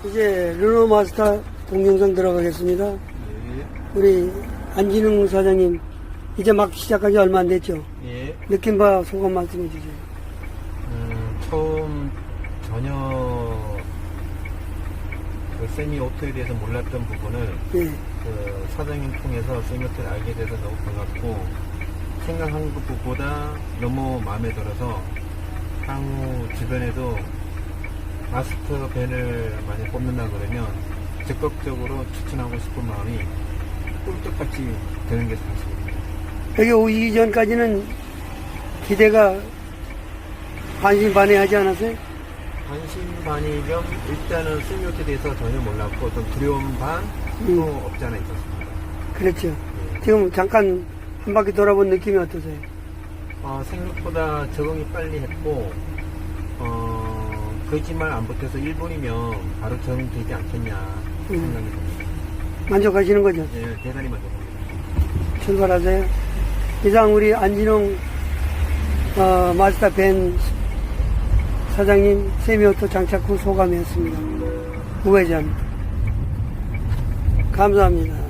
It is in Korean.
이제 르노 마스터 동영상 들어가겠습니다. 예. 우리 안진웅 사장님 이제 막 시작하기 얼마 안 됐죠? 예. 느낀 바 소감 말씀해 주세요. 처음 전혀 그 세미 오토에 대해서 몰랐던 부분을 예. 그 사장님 통해서 세미 오토를 알게 돼서 너무 반갑고, 생각한 것보다 너무 마음에 들어서 향후 주변에도 마스터 벤을 많이 뽑는다 그러면 적극적으로 추천하고 싶은 마음이 꿀떡같이 드는 게 사실입니다. 여기 오기 전까지는 기대가 반신반의하지 않았어요? 반신반의겸 일단은 세미오토에 대해서 전혀 몰랐고 좀 두려움 반도 없지 않아 있었습니다. 그렇죠. 예. 지금 잠깐 한 바퀴 돌아본 느낌이 어떠세요? 생각보다 적응이 빨리 했고, 거짓말 안 붙여서 1분이면 바로 적응되지 않겠냐 생각이 듭니다. 만족하시는 거죠? 예, 대단히 만족합니다. 출발하세요. 이상 우리 안진홍 마스터 벤 사장님 세미오토 장착 후 소감이었습니다. 우회전. 감사합니다.